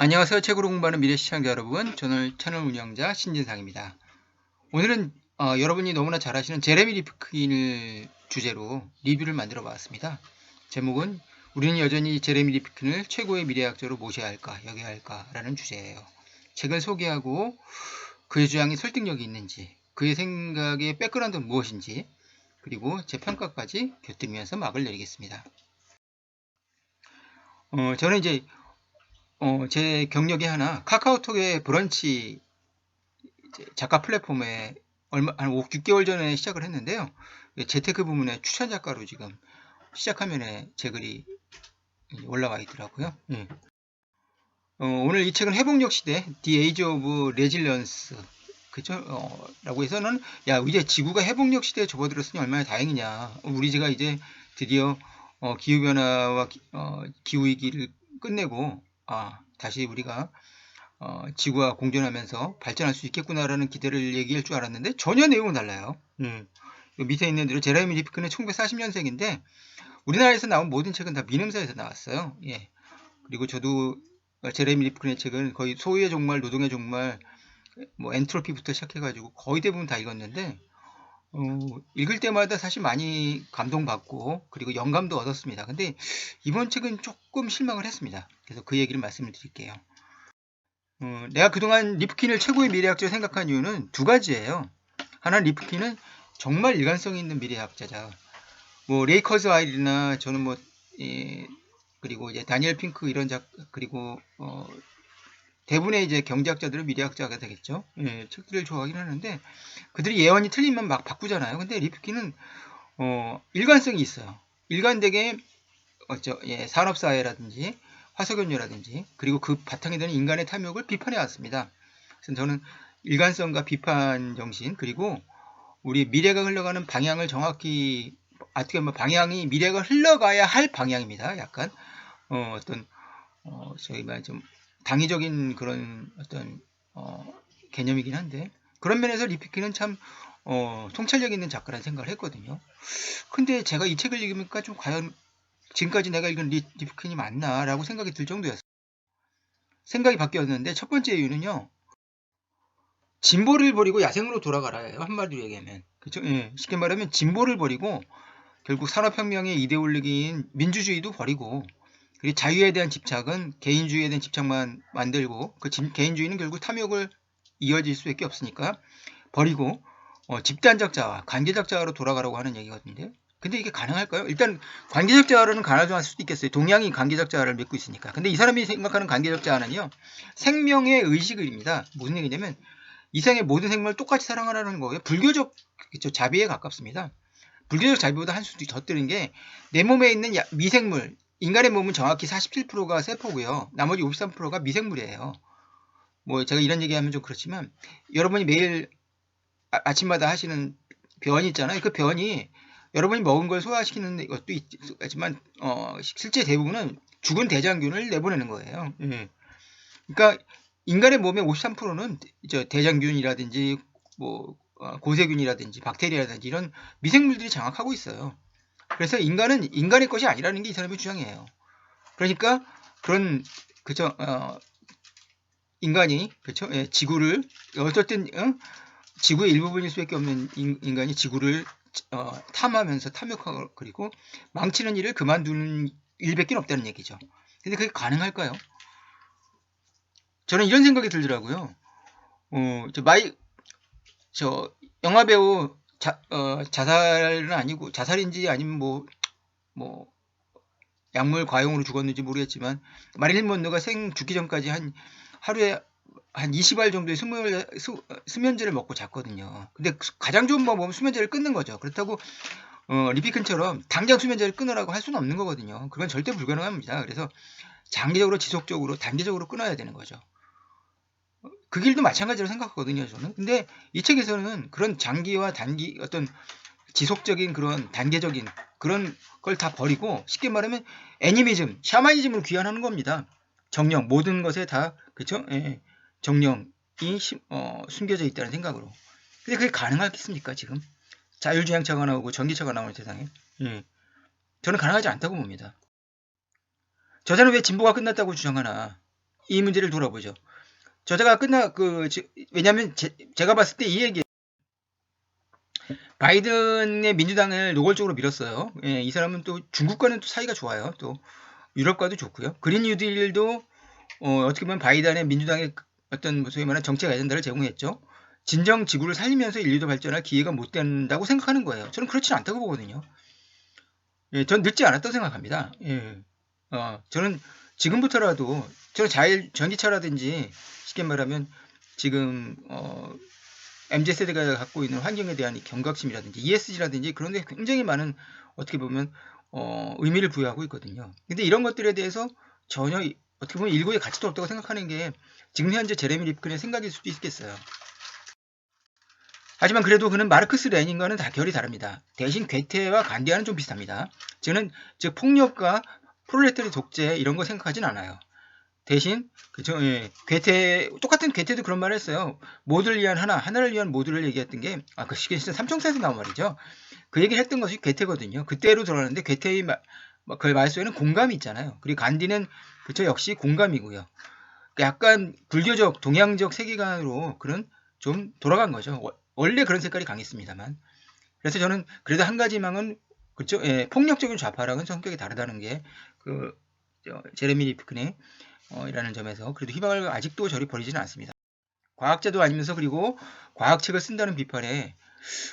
안녕하세요. 책으로 공부하는 미래 시청자 여러분. 저는 채널 운영자 신진상입니다. 오늘은 여러분이 너무나 잘 아시는 제레미 리프킨을 주제로 리뷰를 만들어 봤습니다. 제목은 우리는 여전히 제레미 리프킨을 최고의 미래학자로 모셔야 할까, 여겨야 할까 라는 주제예요. 책을 소개하고 그의 주장이 설득력이 있는지, 그의 생각의 백그라운드는 무엇인지, 그리고 제 평가까지 곁들이면서 막을 내리겠습니다. 저는 이제 제 경력이 하나 카카오톡의 브런치 작가 플랫폼에 한 5, 6개월 전에 시작을 했는데요. 재테크 부문의 추천 작가로 지금 시작 화면에 제 글이 올라와 있더라고요. 오늘 이 책은 회복력 시대, The Age of Resilience, 그죠? 라고 해서는 야 이제 지구가 회복력 시대에 접어들었으니 얼마나 다행이냐. 우리 제가 이제 드디어 기후 변화와 기후 위기를 끝내고 다시 우리가 지구와 공존하면서 발전할 수 있겠구나라는 기대를 얘기할 줄 알았는데 전혀 내용은 달라요. 밑에 있는 대로 제레미 리프킨은 1940년생인데 우리나라에서 나온 모든 책은 다 민음사에서 나왔어요. 그리고 저도 제레미 리프킨의 책은 거의 소유의 종말, 노동의 종말, 뭐 엔트로피부터 시작해가지고 거의 대부분 다 읽었는데 읽을 때마다 사실 많이 감동받고 그리고 영감도 얻었습니다. 근데 이번 책은 조금 실망을 했습니다. 그래서 그 얘기를 말씀을 드릴게요. 내가 그동안 리프킨을 최고의 미래학자로 생각한 이유는 두 가지예요. 하나는 리프킨은 정말 일관성 있는 미래학자자. 뭐 레이커즈 아일이나 저는 뭐 그리고 이제 다니엘 핑크 이런 그리고 대부분의 이제 경제학자들은 미래학자가 되겠죠. 책들을 좋아하긴 하는데 그들이 예언이 틀리면 막 바꾸잖아요. 근데 리프킨은 일관성이 있어요. 일관되게 산업사회라든지 화석연료라든지 그리고 그 바탕에 되는 인간의 탐욕을 비판해 왔습니다. 그래서 저는 일관성과 비판 정신 그리고 우리 미래가 흘러가는 방향을 정확히 어떻게 보면 방향이 미래가 흘러가야 할 방향입니다. 약간 어떤 저희 말 좀 당위적인 그런 어떤 개념이긴 한데 그런 면에서 리프킨은 참 통찰력 있는 작가라는 생각을 했거든요. 근데 제가 이 책을 읽으니까 좀 과연 지금까지 내가 읽은 리프킨이 맞나 라고 생각이 들 정도였어요. 생각이 바뀌었는데 첫 번째 이유는요. 진보를 버리고 야생으로 돌아가라예요. 한마디로 얘기하면. 그렇죠? 쉽게 말하면 진보를 버리고 결국 산업혁명의 이데올로기인 민주주의도 버리고 그리고 자유에 대한 집착은 개인주의에 대한 집착만 만들고 그 개인주의는 결국 탐욕을 이어질 수밖에 없으니까 버리고 집단적 자아, 관계적 자아로 돌아가라고 하는 얘기거든요. 근데 이게 가능할까요? 일단 관계적 자아로는 가능할 수도 있겠어요. 동양이 관계적 자아를 믿고 있으니까. 근데 이 사람이 생각하는 관계적 자아는요. 생명의 의식입니다. 무슨 얘기냐면 이생의 모든 생물을 똑같이 사랑하라는 거예요. 불교적 자비에 가깝습니다. 불교적 자비보다 한 수 더 뜨는 게 내 몸에 있는 미생물, 인간의 몸은 정확히 47%가 세포고요. 나머지 53%가 미생물이에요. 뭐 제가 이런 얘기하면 좀 그렇지만 여러분이 매일 아침마다 하시는 변이 있잖아요. 그 변이 여러분이 먹은 걸 소화시키는 것도 있지만 실제 대부분은 죽은 대장균을 내보내는 거예요. 그러니까 인간의 몸의 53%는 대장균이라든지 뭐 고세균이라든지 박테리아라든지 이런 미생물들이 장악하고 있어요. 그래서 인간은 인간의 것이 아니라는 게 이 사람의 주장이에요. 그러니까 그런 그죠 인간이 그렇죠 지구를 어쨌든 지구의 일부분일 수밖에 없는 인간이 지구를 탐하면서 탐욕하고 그리고 망치는 일을 그만두는 일밖에 없다는 얘기죠. 근데 그게 가능할까요? 저는 이런 생각이 들더라고요. 저 영화배우 자살은 아니고 자살인지 아니면 뭐 약물 과용으로 죽었는지 모르겠지만 마릴린 먼로가 죽기 전까지 하루에 한 20알 정도의 수면제를 먹고 잤거든요. 근데 가장 좋은 방법은 수면제를 끊는 거죠. 그렇다고 리피킨처럼 당장 수면제를 끊으라고 할 수는 없는 거거든요. 그건 절대 불가능합니다. 그래서 장기적으로 지속적으로 단계적으로 끊어야 되는 거죠. 그 길도 마찬가지로 생각하거든요, 저는. 근데 이 책에서는 그런 장기와 단기 어떤 지속적인 그런 단계적인 그런 걸 다 버리고 쉽게 말하면 애니미즘, 샤머니즘으로 귀환하는 겁니다. 정령, 모든 것에 다 그쵸? 정령이 숨겨져 있다는 생각으로. 근데 그게 가능하겠습니까, 지금? 자율주행차가 나오고 전기차가 나오는 세상에. 저는 가능하지 않다고 봅니다. 저자는 왜 진보가 끝났다고 주장하나? 이 문제를 돌아보죠. 저자가 왜냐하면 제가 봤을 때 이 얘기 바이든의 민주당을 노골적으로 밀었어요. 예, 이 사람은 또 중국과는 또 사이가 좋아요. 또 유럽과도 좋고요. 그린 뉴딜도 어떻게 보면 바이든의 민주당의 어떤 소위 말하는 정책 아젠다를 제공했죠. 진정 지구를 살리면서 인류도 발전할 기회가 못 된다고 생각하는 거예요. 저는 그렇지는 않다고 보거든요. 예, 전 늦지 않았다고 생각합니다. 예. 저는 지금부터라도 저는 전기차라든지 쉽게 말하면 지금 MZ세대가 갖고 있는 환경에 대한 경각심이라든지 ESG라든지 그런 데 굉장히 많은 어떻게 보면 의미를 부여하고 있거든요. 근데 이런 것들에 대해서 전혀 어떻게 보면 일고의 가치도 없다고 생각하는 게 지금 현재 제레미 리프킨의 생각일 수도 있겠어요. 하지만 그래도 그는 마르크스 레닌과는 다 결이 다릅니다. 대신 괴테와 간디와는 좀 비슷합니다. 저는 즉 폭력과 프롤레타리 독재 이런 거 생각하진 않아요. 대신 그죠? 예. 똑같은 괴테도 그런 말을 했어요. 모두를 위한 하나를 위한 모두를 얘기했던 게 그 시계 진짜 삼총사에서 나온 말이죠. 그 얘기를 했던 것이 괴테거든요. 그때로 돌아가는데 괴테의 그 말 속에는 공감이 있잖아요. 그리고 간디는 그쵸 역시 공감이고요. 약간 불교적 동양적 세계관으로 그런 좀 돌아간 거죠. 원래 그런 색깔이 강했습니다만. 그래서 저는 그래도 한 가지 망은 그쵸? 예, 폭력적인 좌파랑은 성격이 다르다는 게 제레미 리프킨의 이라는 점에서 그래도 희망을 아직도 저리 버리지는 않습니다. 과학자도 아니면서 그리고 과학책을 쓴다는 비판에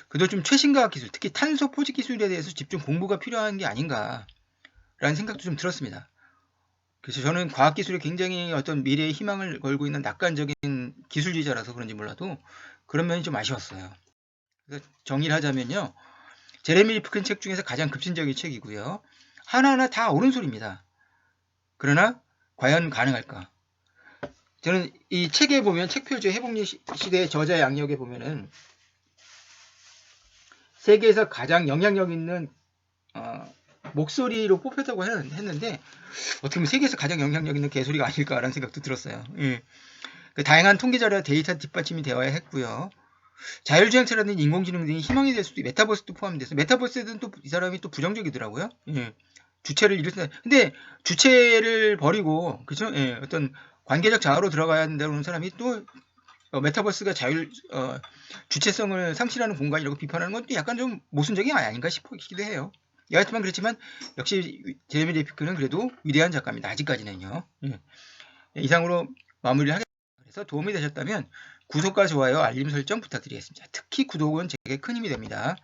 그래도 좀 최신과학 기술, 특히 탄소 포집 기술에 대해서 집중 공부가 필요한 게 아닌가라는 생각도 좀 들었습니다. 그래서 저는 과학기술에 굉장히 어떤 미래의 희망을 걸고 있는 낙관적인 기술주의자라서 그런지 몰라도 그런 면이 좀 아쉬웠어요. 그래서 정리를 하자면요. 제레미 리프킨 책 중에서 가장 급진적인 책이고요. 하나하나 다 옳은 소리입니다. 그러나 과연 가능할까? 저는 이 책에 보면 책 표지에 해복리 시대의 저자의 양력에 보면은 세계에서 가장 영향력 있는 목소리로 뽑혔다고 했는데 어떻게 보면 세계에서 가장 영향력 있는 개소리가 아닐까라는 생각도 들었어요. 예. 그 다양한 통계 자료와 데이터 뒷받침이 되어야 했고요. 자율주행차라든지 인공지능 등이 희망이 될 수도 메타버스도 포함돼서 메타버스에는 또 이 사람이 또 부정적이더라고요. 예. 주체를 잃었다. 근데 주체를 버리고 그죠? 예. 어떤 관계적 자아로 들어가야 된다는 사람이 또 메타버스가 주체성을 상실하는 공간이라고 비판하는 건 또 약간 좀 모순적이 아닌가 싶기도 해요. 여하튼 그렇지만 역시 제레미 리프킨은 그래도 위대한 작가입니다. 아직까지는요. 예. 이상으로 마무리를 하겠습니다. 그래서 도움이 되셨다면 구독과 좋아요, 알림 설정 부탁드리겠습니다. 특히 구독은 제게 큰 힘이 됩니다.